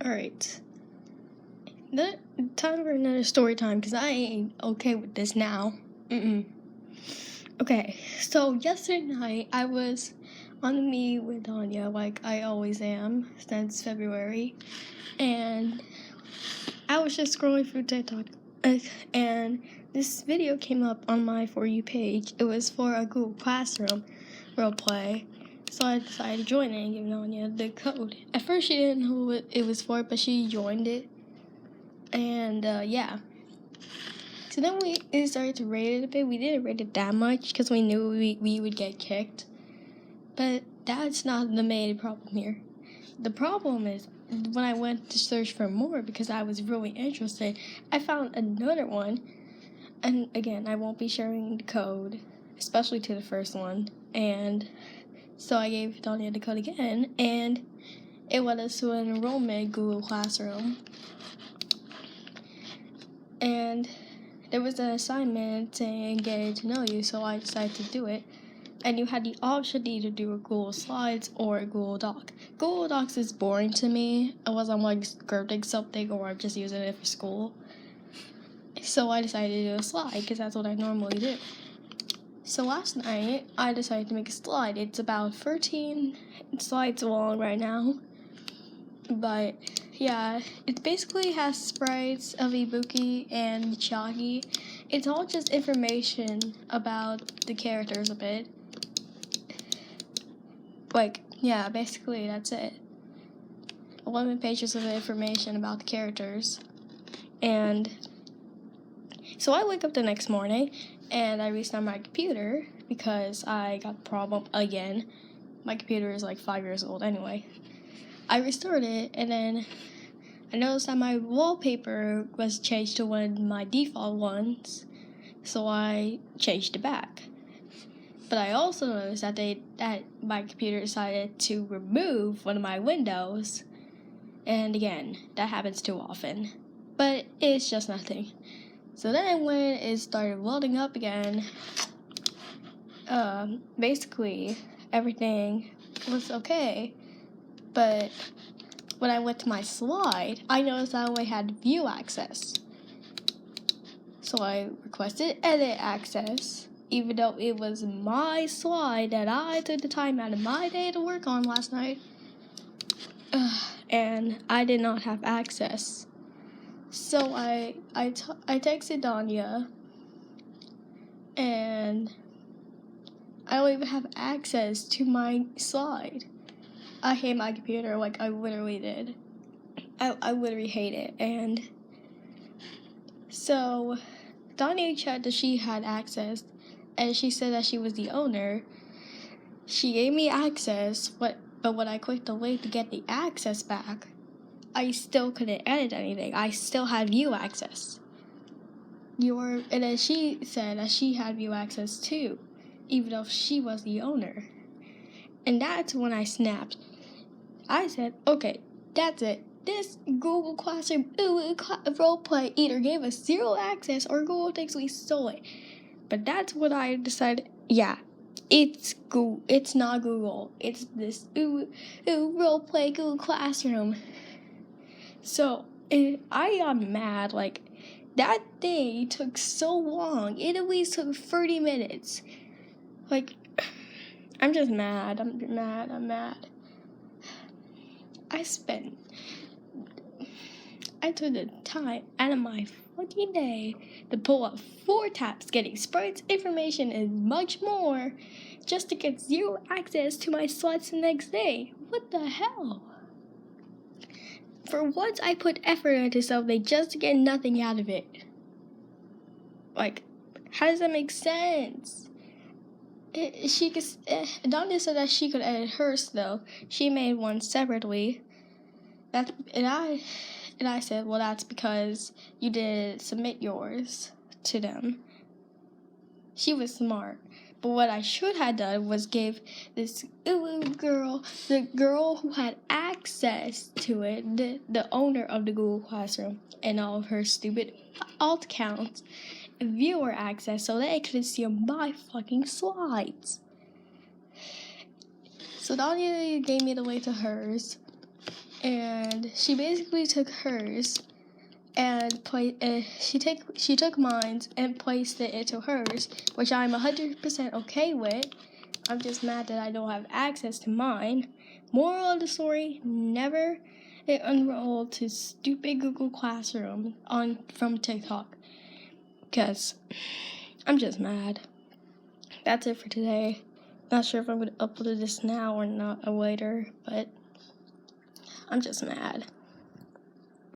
Alright. Time for another story time, because I ain't okay with this now. Okay, so yesterday night I was on the meet with Danya, like I always am since February, and I was just scrolling through TikTok, and this video came up on my For You page. It was for a Google Classroom roleplay, so I decided to join it and give Danya the code. At first she didn't know what it was for, but she joined it, and yeah. So then we started to rate it a bit. We didn't rate it that much because we knew we would get kicked. But that's not the main problem here. The problem is when I went to search for more because I was really interested, I found another one. And again, I won't be sharing the code, especially to the first one. And so I gave Danya the code again, and it led us to an enrollment Google Classroom. And there was an assignment saying getting to know you, so I decided to do it. And you had the option to either do a Google Slides or a Google Doc. Google Docs is boring to me, unless I'm like scripting something or I'm just using it for school. So I decided to do a slide, because that's what I normally do. So last night, I decided to make a slide. It's about 13 slides long right now. But yeah, it basically has sprites of Ibuki and Chagi. It's all just information about the characters a bit. Like, yeah, basically that's it. 11 pages of information about the characters. And so I wake up the next morning and I restart my computer because I got a problem again. My computer is like 5 years old anyway. I restored it, and then I noticed that my wallpaper was changed to one of my default ones, so I changed it back. But I also noticed that my computer decided to remove one of my windows, and again, that happens too often. But it's just nothing. So then when it started loading up again, basically everything was okay. But when I went to my slide, I noticed I only had view access. So I requested edit access, even though it was my slide that I took the time out of my day to work on last night. And I did not have access. So I texted Danya, and I don't even have access to my slide. I hate my computer, like I literally did. I literally hate it. And so Danya checked that she had access, and she said that she was the owner. She gave me access, but when I clicked the link to get the access back, I still couldn't edit anything. I still had view access. And then she said that she had view access too, even though she was the owner. And that's when I snapped. I said, okay, that's it. This Google Classroom roleplay either gave us zero access or Google thinks we stole it. But that's what I decided. Yeah, it's Google. It's not Google. It's this roleplay Google Classroom. So I got mad. Like, that thing took so long. It at least took 30 minutes. Like, I'm just mad. I'm mad. I took the time out of my fucking day to pull up 4 tabs, getting sprites, information, and much more, just to get zero access to my slides the next day. What the hell? For once, I put effort into something just to get nothing out of it. Like, how does that make sense? Danya said that she could edit hers though. She made one separately. And I said, well, that's because you didn't submit yours to them. She was smart. But what I should have done was give this girl, the girl who had access to it, the owner of the Google Classroom and all of her stupid alt accounts, viewer access so they could see my fucking slides. So Danya gave me the link to hers, and she basically took hers and she took mine and placed it into hers, which I'm 100% okay with. I'm just mad that I don't have access to mine. Moral of the story: never enroll to stupid Google Classroom from TikTok, because I'm just mad. That's it for today. Not sure if I'm going to upload this now or not, or later, but I'm just mad.